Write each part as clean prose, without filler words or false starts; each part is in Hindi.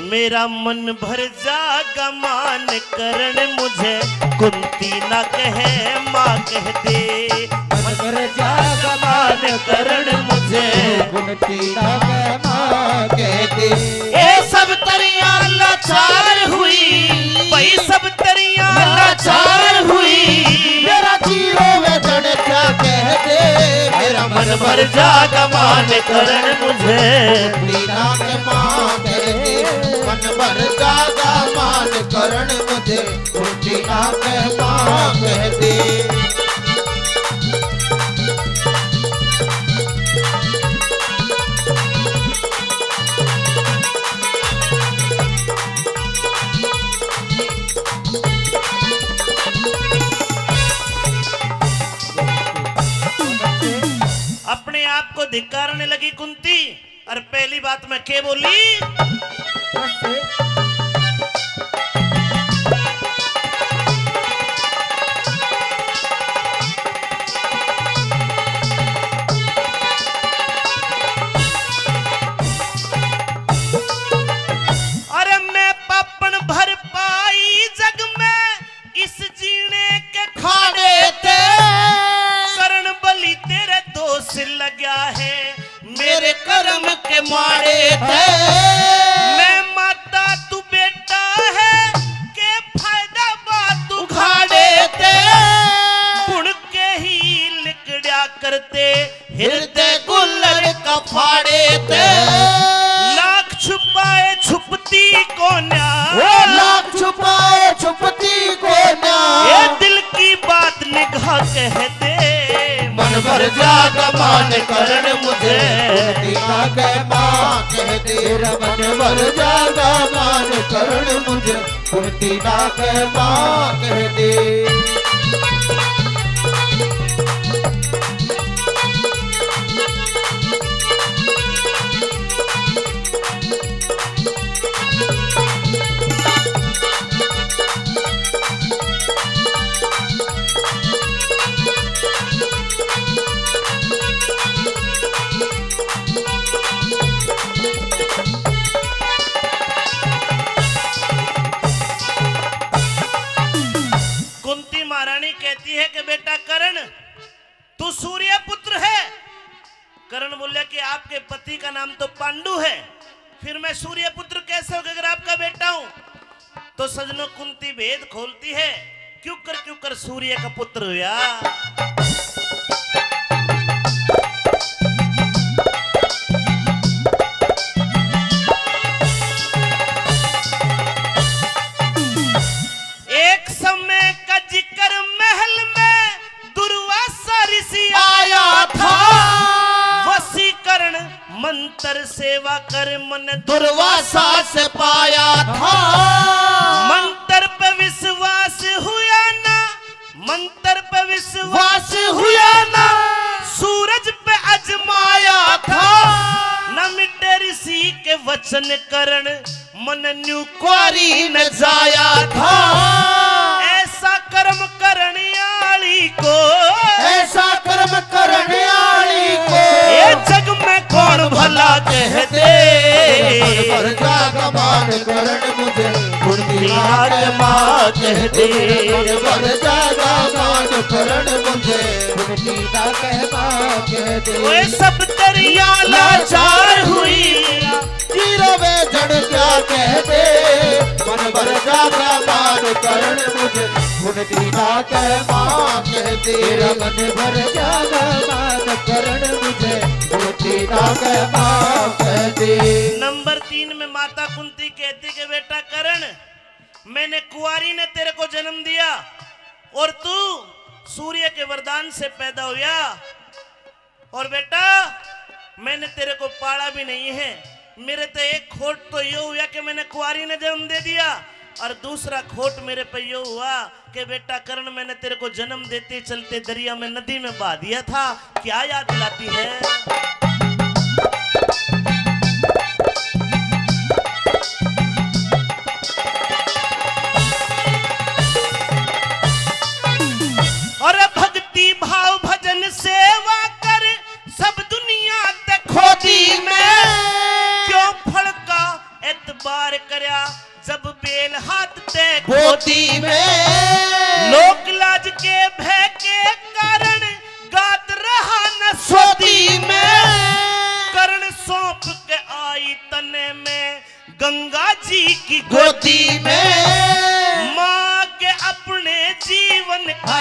मेरा मन भर जागा मान करण मुझे कुंती ना कहे माँ कह दे। मन भर जागा मान करण मुझे कुंती ना कहे माँ कह दे। ए सब तरिया लाचार हुई भाई सब तरिया लाचार हुई। मेरा जीरो में जड़ क्या कह दे। मेरा मन भर जागा मान करण मुझे कुंती ना कहे माँ कह दे। मन भर जागा मान करण मुझे कुंती ना कहे माँ कह दे। अपने आप को धिक्कारने लगी कुंती और पहली बात मैं क्या बोली। अरे मैं पापन भर पाई जग में इस जीने के खाड़े थे। करण बलि तेरे दोष लगा है मेरे कर्म के मारे थे। मैं माता तू बेटा है के फायदा बात उखाड़े थे। गुण के ही लिकड़ा करते हृदय गुल्लर का फाड़े थे। लाख छुपाए छुपती को न्या लाख छुपाए छुपती को न्या। ये दिल की बात निगाह कह दे। मन भर जागा मान करण मुझे कुंती ना कहे माँ कह दे। मन भर जागा मान करण मुझे कुंती ना कहे माँ कह दे। कुंती महारानी कहती है कि बेटा कर्ण तू सूर्य पुत्र है। कर्ण बोले कि आपके पति का नाम तो पांडु है, फिर मैं सूर्य पुत्र कैसे होगा अगर आपका बेटा हूं। तो सजनों कुंती भेद खोलती है, क्यों कर सूर्य का पुत्र हुआ। एक समय का जिक्र महल में दुर्वासा ऋषि आया था। वशीकरण मंत्र सेवा कर मन दुर्वासा से पाया था। मंत्र पे विश्वास हुआ ना, मंत्र पे विश्वास वास हुआ ना। सूरज पे अजमाया था। न मिटे ऋषि के वचन करण मन न्यू क्वारी न जाया था। ऐसा कर्म करनियाली को, ऐसा कर्म करने वाली को ये जग में कौन भला कह दे। मन भर जागा मान करण मुझे कुंती ना कहे माँ कह दे। मन भर जागा मान करण मुझे कुंती ना कहे माँ कह दे। वो सब दरिया लाचार हुई। जीरो में जड़ क्या कह दे। मन भर जागा मान करण मुझे कुंती ना कहे माँ कह दे। मन भर जागा मान करण मुझे कुंती ना कहे माँ कह दे। नंबर 3 में माता कुंती कहती कि बेटा कर्ण मैंने कुंवारी ने तेरे को जन्म दिया और तू सूर्य के वरदान से पैदा हुआ। और बेटा मैंने तेरे को पाला भी नहीं है। मेरे तो एक खोट तो ये हुआ कि मैंने कुंवारी ने जन्म दे दिया, और दूसरा खोट मेरे पे ये हुआ कि बेटा कर्ण मैंने तेरे को जन्म देते चलते दरिया में नदी में बहा दिया था। क्या याद दिलाती है। और भक्ति भाव भजन सेवा कर सब दुनिया देखो दी में, क्यों फड़का एतबार प्यार करया जब बेल हाथ ते गोदी में लोक लाज के भय के कारण गात रहा न सोती में करण सौंप के आई तने में गंगा जी की गोदी में माँ के अपने जीवन का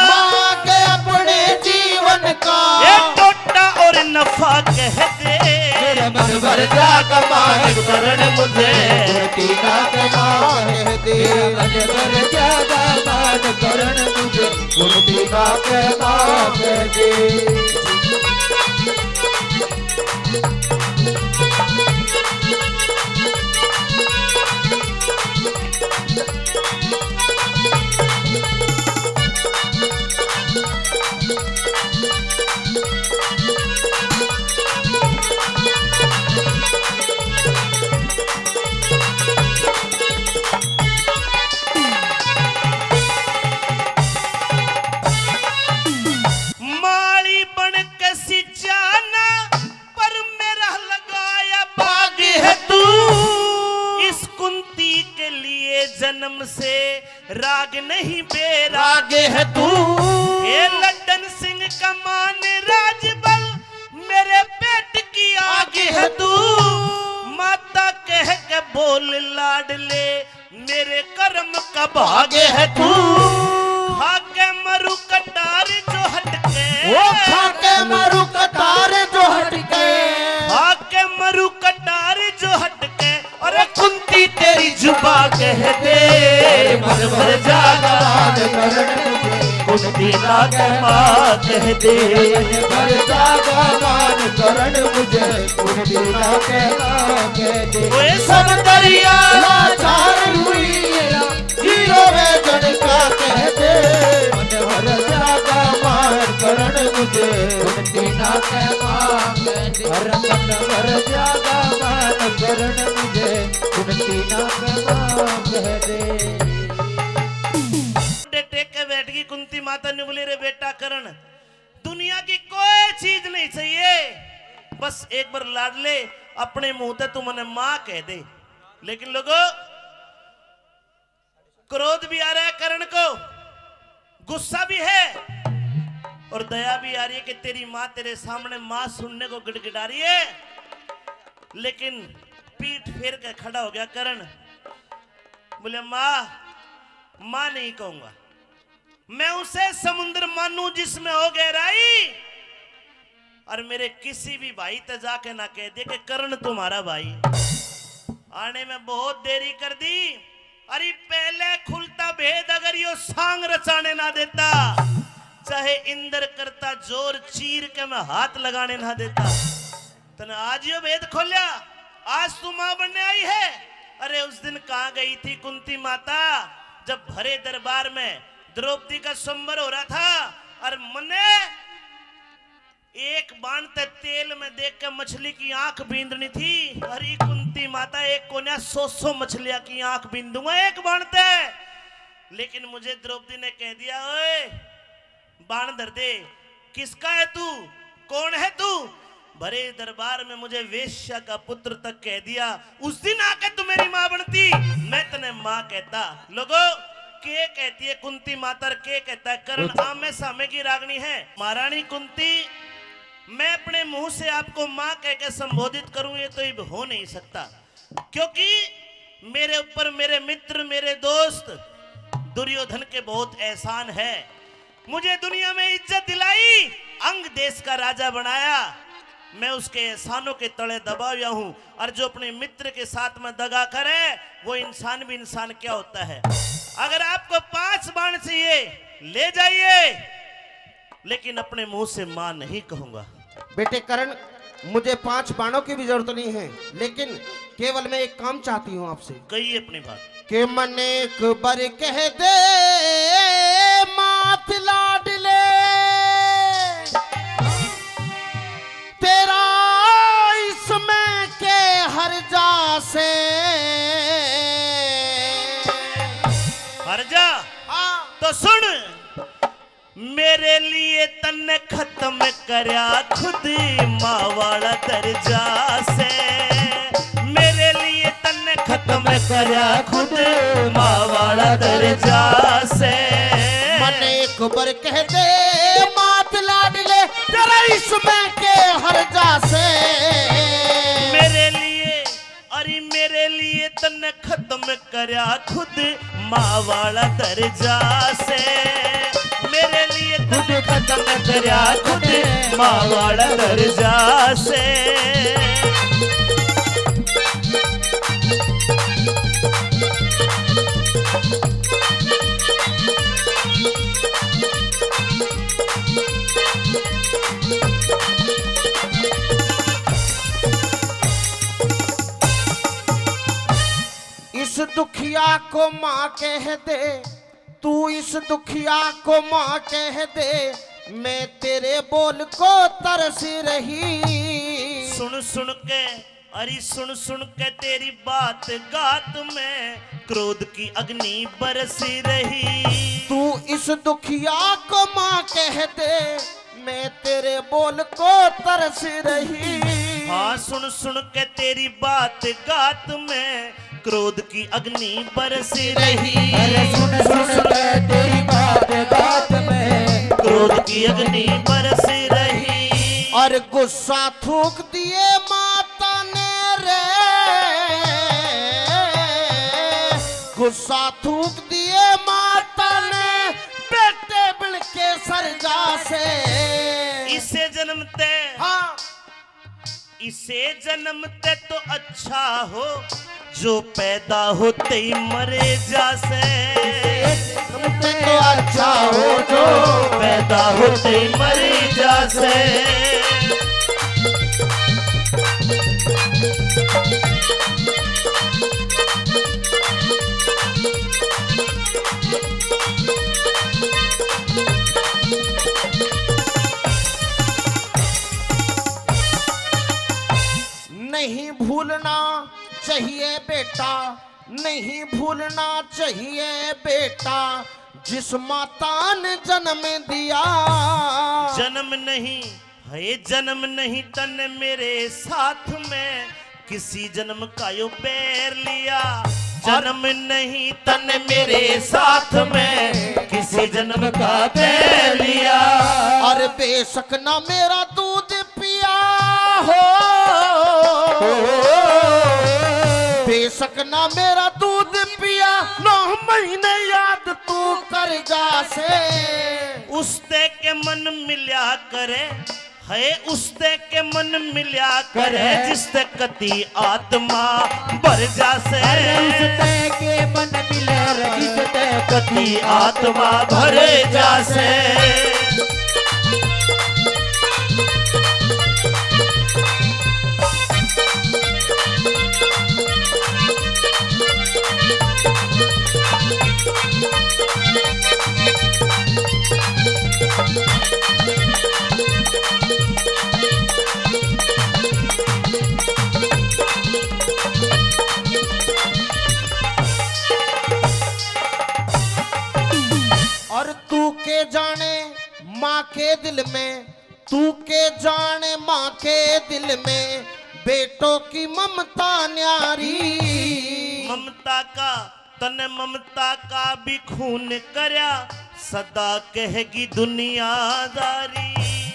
माँ के अपने जीवन का ये टोटा और नफा कह दे मेरा मन भर जा कमान करण मुझे गुरती ना कमान दे मन भर जा कमान करण मुझे गुरती ना कमान दे माली बन के सिंचाना पर मेरा लगाया बाग है तू इस कुंती के लिए जन्म से राग नहीं बेराग है तू ये लड्डन सिंह का मान राजबल मेरे पेट की आग है तू माता कह के बोल लाडले मेरे कर्म का भाग है तू खाके मरु कटार जो हटके वो खाके मरु कतार जो हटके खाके मरु कटार जो हटके अरे कुंती तेरी जुबा कह दे मन भर जा कमान करण मुझे कुंती ना माँ कह दे मन भर जा कमान करण मुझे गुरती ना कमान दे ओए सब दरिया लाचार हुई हीरो वे जड़का कह दे मन भर जागा मार करण मुझे गुरती ना कमान दे हर मन भर जागा मार करण मुझे गुरती ना कमान दे टेक के बैठ गई कुंती माता ने बोली रे बेटा करण दुनिया की कोई चीज नहीं चाहिए बस एक बार लाडले अपने मुंह से तू मने मां कह दे लेकिन लोगों क्रोध भी आ रहा है करण को गुस्सा भी है और दया भी आ रही है कि तेरी मां तेरे सामने मां सुनने को गिड़गिड़ा रही है लेकिन पीठ फेर के खड़ा हो गया करण बोले मां नहीं कहूंगा मैं उसे समुद्र मानू जिसमें हो गहराई और मेरे किसी भी भाई ते जाके ना कह दे कि करण तुम्हारा भाई आने में बहुत देरी कर दी अरे पहले खुलता भेद अगर यो सांग रचाने ना देता चाहे इंद्र करता जोर चीर के मैं हाथ लगाने ना देता तने आज यो भेद खोलिया आज तू मां बनने आई है अरे उस दिन कहां गई थी कुंती माता जब भरे दरबार में द्रौपदी का संबर हो रहा था और मने एक बाण ते तेल में देख के मछली की आंख बींदनी थी अरे कुंती माता एक कोन्या 100 मछलियां की आंख बींदूंगा एक बाण ते लेकिन मुझे द्रौपदी ने कह दिया ओए बाण धर दे किसका है तू कौन है तू भरे दरबार में मुझे वेश्या का पुत्र तक कह दिया उस दिन आके तू मेरी मां बनती मैं तने मां कहता लोगों के कहती है कुंती माता के कहता है करण आमे सामे की रागनी है महारानी कुंती मैं अपने मुंह से आपको मां कह के संबोधित करूं ये तो अब हो नहीं सकता क्योंकि मेरे ऊपर मेरे मित्र मेरे दोस्त दुर्योधन के बहुत एहसान है मुझे दुनिया में इज्जत दिलाई अंग देश का राजा बनाया मैं उसके एहसानों के तले दबा हुआ हूं और जो अपने मित्र के साथ में दगा करे वो इंसान भी इंसान क्या होता है अगर आपको 5 बाण चाहिए ले जाइए लेकिन अपने मुंह से मां नहीं कहूंगा बेटे करण मुझे 5 बाणों की भी जरूरत नहीं है लेकिन केवल मैं एक काम चाहती हूँ आपसे कहिए अपनी बात के मन एक बार कह दे मात लाडले तेरा इसमें के हर जा से हर जा तो सुन मेरे लिए तन्ने खत्म करया खुद माँ वाला दर्जा से मेरे लिए तन्ने खत्म करया खुद माँ वाला दर्जा से। मन एक बार कह दे मात लाडले तेरा इसमें के हर जा से। मेरे लिए अरे मेरे लिए तने खत्म करया खुद माँ वाला दर्जा से। मेरे लिए खुद खत्म करया खुद माँ वाला दर्जा से। इस दुखिया को माँ कह दे, तू इस दुखिया को माँ कह दे, मैं तेरे बोल को तरस रही। सुन सुन के अरे सुन सुन के तेरी बात गात में क्रोध की अग्नि बरसी रही। तू इस दुखिया को माँ कह दे, मैं तेरे बोल को तरस रही। हाँ सुन सुन के तेरी बात गात में क्रोध की अग्नि बरसी रही। अरे सुन सुन के तेरी बात बात में क्रोध की अग्नि बरसी रही। और गुस्सा थूक दिए माता ने रे, गुस्सा थूक दिए माता ने बेटे बिन के सरजा से। इसे जन्मते हाँ इसे जन्मते तो अच्छा हो जो पैदा होते ही मरे जासे। तुमसे तो अच्छा हो जो पैदा होते ही मरे जासे। नहीं भूलना चाहिए बेटा, नहीं भूलना चाहिए बेटा, जिस माता ने जन्म दिया। जन्म नहीं है जन्म नहीं तन मेरे साथ में किसी जन्म का यो पैर लिया। जन्म नहीं तन मेरे साथ में किसी जन्म का पैर लिया। और बेशक ना मेरा दूध पिया हो, बेशक ना मेरा दूध पिया, 9 महीने याद तू कर जा से। उसते के मन मिल्या करे है उसते के मन मिल्या करे जिसते कति आत्मा भर जासे। उसते के मन मिले जिसते कति आत्मा भरे जासे। और तू के जाने माँ के दिल में, तू के जाने माँ के दिल में बेटों की ममता न्यारी। ममता का तन ममता का भी खून करया सदा कहेगी दुनियादारी।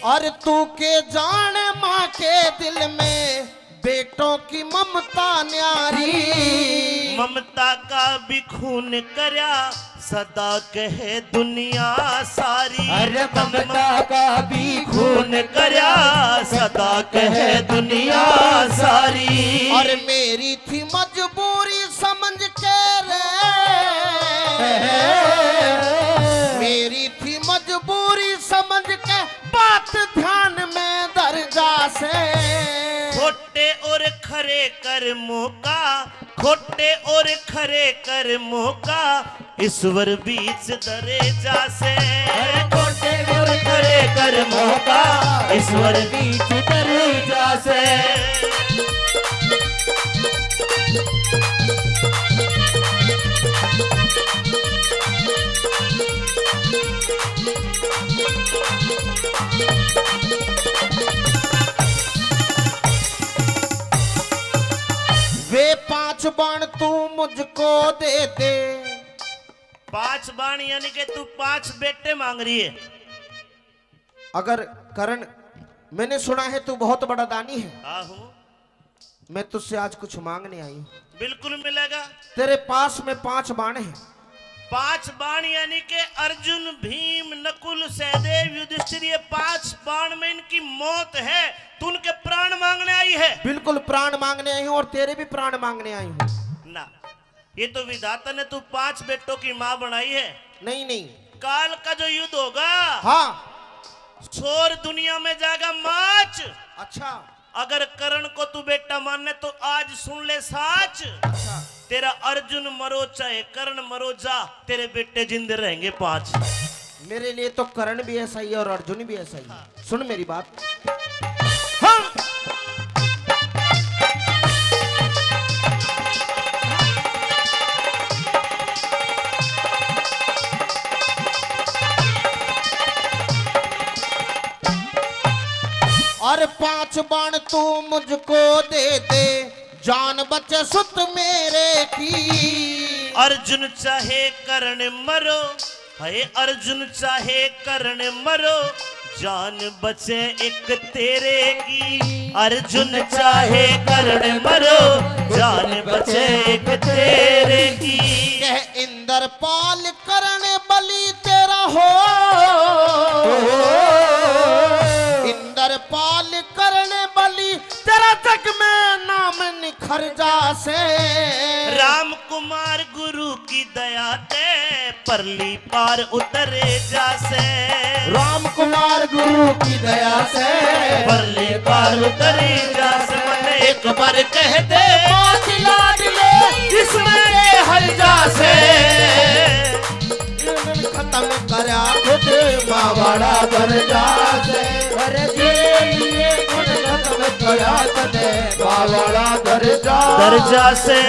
और तू के जाने माँ के दिल में बेटों की ममता न्यारी। ममता का भी खून करया सदा कहे दुनिया सारी। अरे ममता का भी खून करया सदा कहे दुनिया सारी। और मेरी थी मजबूरी समझ के रे, मेरी थी मजबूरी समझ के बात ध्यान में दर्जा से। खोटे और खरे कर्मों का खोटे और खरे कर्मों का ईश्वर बीच दरे जासे। खोटे और खरे कर्मों का ईश्वर बीच दरे जासे। वे 5 बाण तू मुझको दे दे। 5 बाण यानी कि तू 5 बेटे मांग रही है। अगर करण, मैंने सुना है तू बहुत बड़ा दानी है, आहो मैं तुझसे आज कुछ मांगने आई हूं। बिल्कुल मिलेगा। तेरे पास में 5 बाण हैं। 5 बाण यानी कि अर्जुन, भीम, नकुल, सहदेव, युधिष्ठिर, ये 5 बाण में इनकी मौत है। तू उनके प्राण मांगने आई है। बिल्कुल प्राण मांगने आई हूं और तेरे भी प्राण मांगने आई हूं। ना, ये तो विधाता ने तू 5 बेटों की मां बनाई है। नहीं नहीं। काल का जो युद्ध होगा, हाँ। शोर दुनिया में जाएगा माच। अच्छा अगर करण को तू बेटा मानने तो आज सुन ले साच। अच्छा। तेरा अर्जुन मरो चाहे कर्ण मरो, जा तेरे बेटे जिंदे रहेंगे 5। मेरे लिए तो करण भी ऐसा ही है और अर्जुन भी ऐसा ही है। सुन मेरी बात। हाँ। और 5 बाण तू मुझको दे दे, जान बचे सुत मेरे की। अर्जुन चाहे कर्ण मरो, है अर्जुन चाहे कर्ण मरो, जान बचे एक तेरे की। अर्जुन चाहे कर्ण मरो, जान बचे एक तेरे की। कह इंद्रपाल कर्ण बलि तेरा हो, इंद्रपाल कर्ण बलि तेरा जग में नाम निखर जासे। राम कुमार गुरु की दया ते परली पार उतरे जासे। राम कुमार गुरु की दया से परली पार उतरे जासे। मैंने एक बार कह दे पाँच लाडले इसमें के हर जासे। खत्म करया खुद मावाड़ा कर जासे। अरे लिए खत्म करया खुद मावाड़ा कर दर्जा से